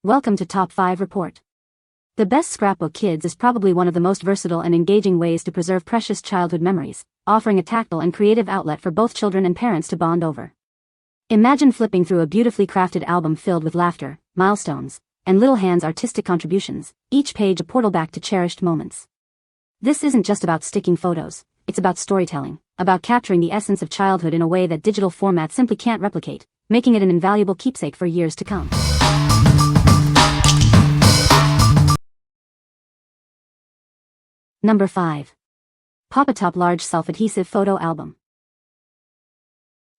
Welcome to Top 5 Report. The best Scrapbook Kids is probably one of the most versatile and engaging ways to preserve precious childhood memories, offering a tactile and creative outlet for both children and parents to bond over. Imagine flipping through a beautifully crafted album filled with laughter, milestones, and little hands' artistic contributions, each page a portal back to cherished moments. This isn't just about sticking photos, it's about storytelling, about capturing the essence of childhood in a way that digital formats simply can't replicate, making it an invaluable keepsake for years to come. Number 5. Popotop Large Self-Adhesive Photo Album.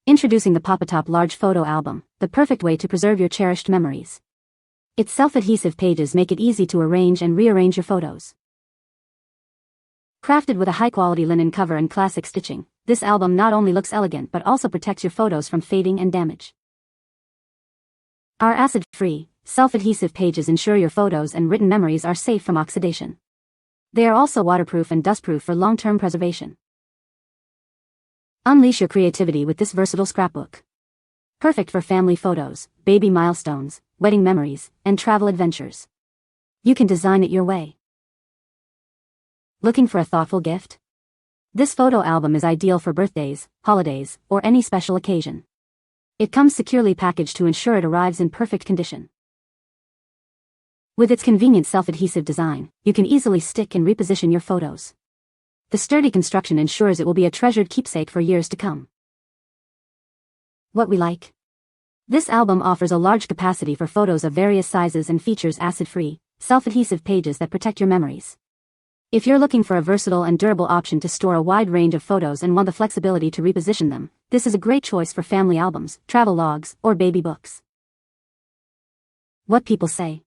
Introducing the Popotop Large Photo Album, the perfect way to preserve your cherished memories. Its self-adhesive pages make it easy to arrange and rearrange your photos. Crafted with a high-quality linen cover and classic stitching, this album not only looks elegant but also protects your photos from fading and damage. Our acid-free, self-adhesive pages ensure your photos and written memories are safe from oxidation. They are also waterproof and dustproof for long-term preservation. Unleash your creativity with this versatile scrapbook. Perfect for family photos, baby milestones, wedding memories, and travel adventures. You can design it your way. Looking for a thoughtful gift? This photo album is ideal for birthdays, holidays, or any special occasion. It comes securely packaged to ensure it arrives in perfect condition. With its convenient self-adhesive design, you can easily stick and reposition your photos. The sturdy construction ensures it will be a treasured keepsake for years to come. What we like? This album offers a large capacity for photos of various sizes and features acid-free, self-adhesive pages that protect your memories. If you're looking for a versatile and durable option to store a wide range of photos and want the flexibility to reposition them, this is a great choice for family albums, travel logs, or baby books. What people say?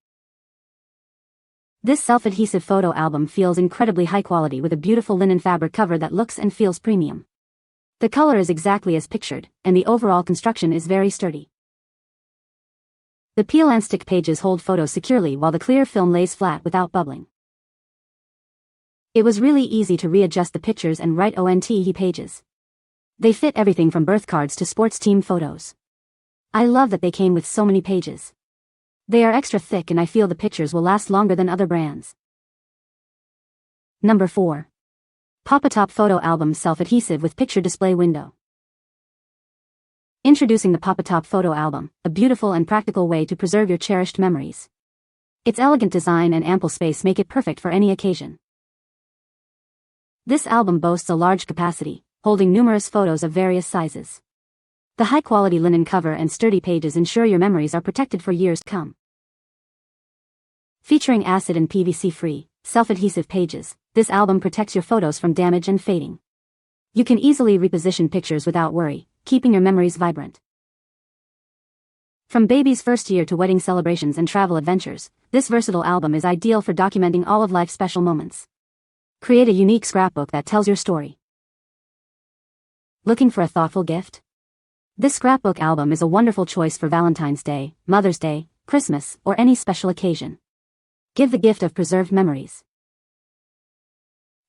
This self-adhesive photo album feels incredibly high quality with a beautiful linen fabric cover that looks and feels premium. The color is exactly as pictured, and the overall construction is very sturdy. The peel and stick pages hold photos securely while the clear film lays flat without bubbling. It was really easy to readjust the pictures and write ONTE pages. They fit everything from birth cards to sports team photos. I love that they came with so many pages. They are extra thick and I feel the pictures will last longer than other brands. Number 4. Popotop Photo Album Self-Adhesive with Picture Display Window. Introducing the Popotop Photo Album, a beautiful and practical way to preserve your cherished memories. Its elegant design and ample space make it perfect for any occasion. This album boasts a large capacity, holding numerous photos of various sizes. The high-quality linen cover and sturdy pages ensure your memories are protected for years to come. Featuring acid and PVC-free, self-adhesive pages, this album protects your photos from damage and fading. You can easily reposition pictures without worry, keeping your memories vibrant. From baby's first year to wedding celebrations and travel adventures, this versatile album is ideal for documenting all of life's special moments. Create a unique scrapbook that tells your story. Looking for a thoughtful gift? This scrapbook album is a wonderful choice for Valentine's Day, Mother's Day, Christmas, or any special occasion. Give the gift of preserved memories.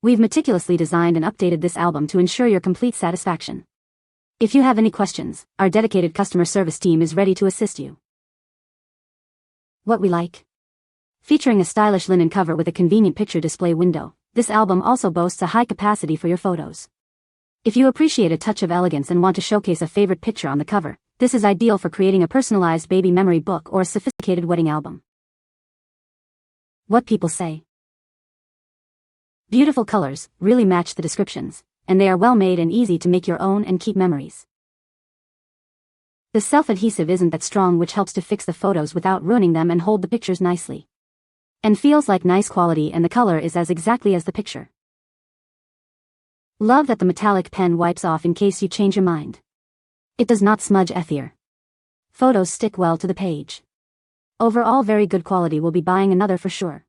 We've meticulously designed and updated this album to ensure your complete satisfaction. If you have any questions, our dedicated customer service team is ready to assist you. What we like? Featuring a stylish linen cover with a convenient picture display window, this album also boasts a high capacity for your photos. If you appreciate a touch of elegance and want to showcase a favorite picture on the cover, this is ideal for creating a personalized baby memory book or a sophisticated wedding album. What people say? Beautiful colors really match the descriptions, and they are well made and easy to make your own and keep memories. The self-adhesive isn't that strong, which helps to fix the photos without ruining them and hold the pictures nicely. And feels like nice quality, and the color is as exactly as the picture. Love that the metallic pen wipes off in case you change your mind. It does not smudge either. Photos stick well to the page. Overall very good quality, will be buying another for sure.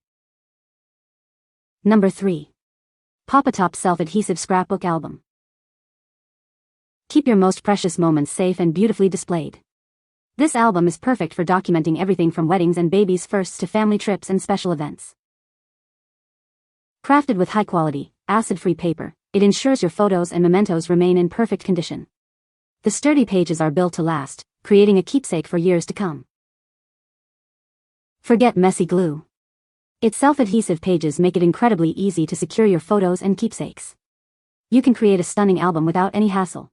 Number 3. Popotop Self-Adhesive Scrapbook Album. Keep your most precious moments safe and beautifully displayed. This album is perfect for documenting everything from weddings and babies' firsts to family trips and special events. Crafted with high-quality, acid-free paper, it ensures your photos and mementos remain in perfect condition. The sturdy pages are built to last, creating a keepsake for years to come. Forget messy glue. Its self-adhesive pages make it incredibly easy to secure your photos and keepsakes. You can create a stunning album without any hassle.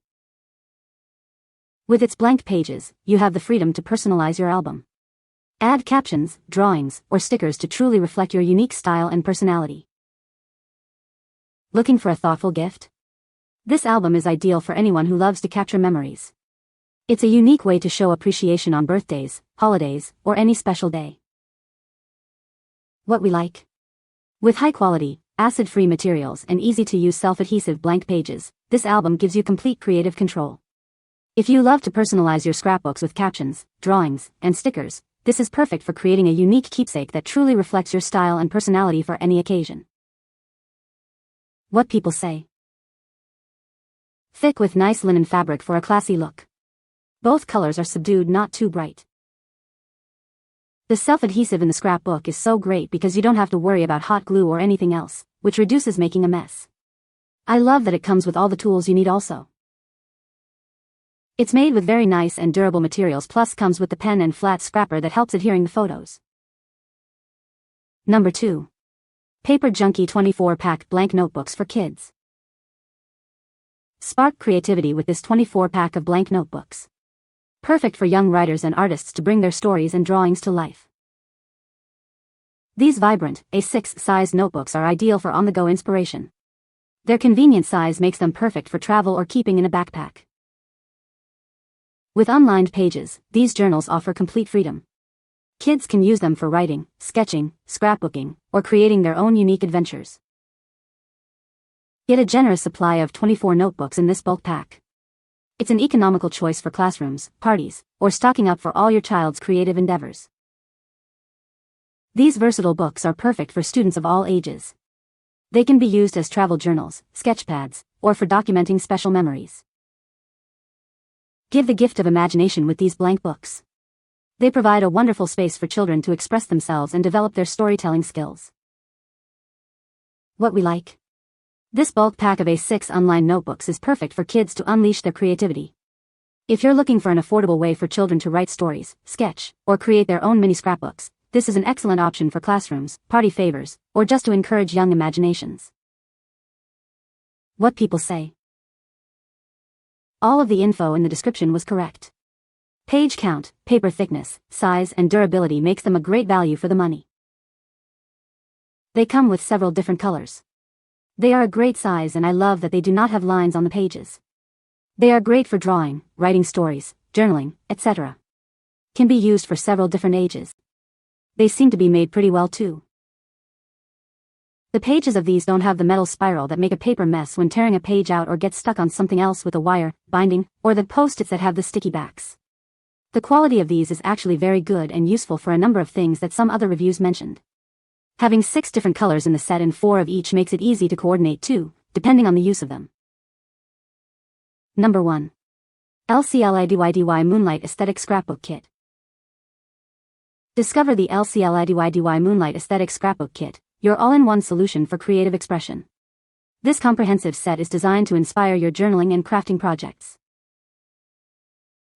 With its blank pages, you have the freedom to personalize your album. Add captions, drawings, or stickers to truly reflect your unique style and personality. Looking for a thoughtful gift? This album is ideal for anyone who loves to capture memories. It's a unique way to show appreciation on birthdays, holidays, or any special day. What we like? With high-quality, acid-free materials and easy-to-use self-adhesive blank pages, this album gives you complete creative control. If you love to personalize your scrapbooks with captions, drawings, and stickers, this is perfect for creating a unique keepsake that truly reflects your style and personality for any occasion. What people say. Thick with nice linen fabric for a classy look. Both colors are subdued, not too bright. The self-adhesive in the scrapbook is so great because you don't have to worry about hot glue or anything else, which reduces making a mess. I love that it comes with all the tools you need also. It's made with very nice and durable materials, plus comes with the pen and flat scrapper that helps adhering the photos. Number 2. Paper Junkie 24-pack blank notebooks for kids. Spark creativity with this 24-pack of blank notebooks. Perfect for young writers and artists to bring their stories and drawings to life. These vibrant, A6-sized notebooks are ideal for on-the-go inspiration. Their convenient size makes them perfect for travel or keeping in a backpack. With unlined pages, these journals offer complete freedom. Kids can use them for writing, sketching, scrapbooking, or creating their own unique adventures. Get a generous supply of 24 notebooks in this bulk pack. It's an economical choice for classrooms, parties, or stocking up for all your child's creative endeavors. These versatile books are perfect for students of all ages. They can be used as travel journals, sketch pads, or for documenting special memories. Give the gift of imagination with these blank books. They provide a wonderful space for children to express themselves and develop their storytelling skills. What we like? This bulk pack of A6 unlined notebooks is perfect for kids to unleash their creativity. If you're looking for an affordable way for children to write stories, sketch, or create their own mini scrapbooks, this is an excellent option for classrooms, party favors, or just to encourage young imaginations. What people say. All of the info in the description was correct. Page count, paper thickness, size, and durability makes them a great value for the money. They come with several different colors. They are a great size, and I love that they do not have lines on the pages. They are great for drawing, writing stories, journaling, etc. Can be used for several different ages. They seem to be made pretty well too. The pages of these don't have the metal spiral that make a paper mess when tearing a page out or get stuck on something else with a wire, binding, or the post-its that have the sticky backs. The quality of these is actually very good and useful for a number of things that some other reviews mentioned. Having 6 different colors in the set and 4 of each makes it easy to coordinate too, depending on the use of them. Number 1. LCLAIDYDY Moonlight Aesthetic Scrapbook Kit. Discover the LCLAIDYDY Moonlight Aesthetic Scrapbook Kit, your all-in-one solution for creative expression. This comprehensive set is designed to inspire your journaling and crafting projects.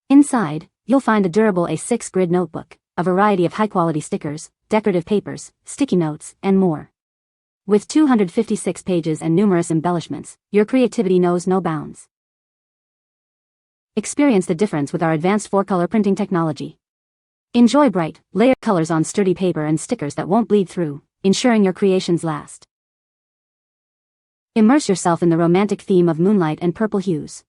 Inside, you'll find a durable A6 grid notebook, a variety of high-quality stickers, decorative papers, sticky notes, and more. With 256 pages and numerous embellishments, your creativity knows no bounds. Experience the difference with our advanced 4-color printing technology. Enjoy bright, layered colors on sturdy paper and stickers that won't bleed through, ensuring your creations last. Immerse yourself in the romantic theme of moonlight and purple hues.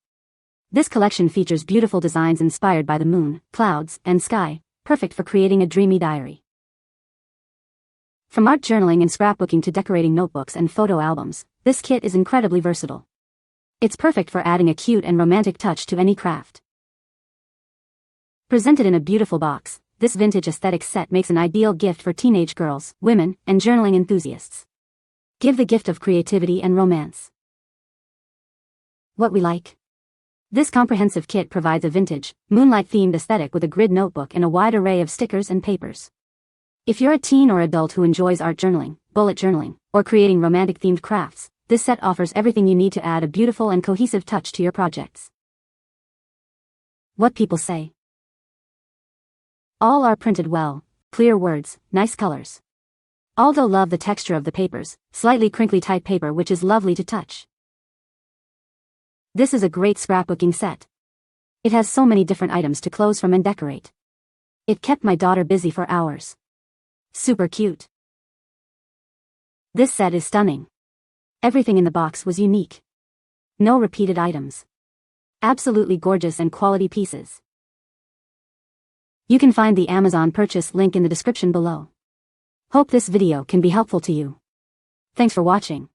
This collection features beautiful designs inspired by the moon, clouds, and sky, perfect for creating a dreamy diary. From art journaling and scrapbooking to decorating notebooks and photo albums, this kit is incredibly versatile. It's perfect for adding a cute and romantic touch to any craft. Presented in a beautiful box, this vintage aesthetic set makes an ideal gift for teenage girls, women, and journaling enthusiasts. Give the gift of creativity and romance. What we like? This comprehensive kit provides a vintage, moonlight-themed aesthetic with a grid notebook and a wide array of stickers and papers. If you're a teen or adult who enjoys art journaling, bullet journaling, or creating romantic-themed crafts, this set offers everything you need to add a beautiful and cohesive touch to your projects. What people say. All are printed well, clear words, nice colors. Aldo loved the texture of the papers, slightly crinkly type paper which is lovely to touch. This is a great scrapbooking set. It has so many different items to close from and decorate. It kept my daughter busy for hours. Super cute. This set is stunning. Everything in the box was unique. No repeated items. Absolutely gorgeous and quality pieces. You can find the Amazon purchase link in the description below. Hope this video can be helpful to you. Thanks for watching.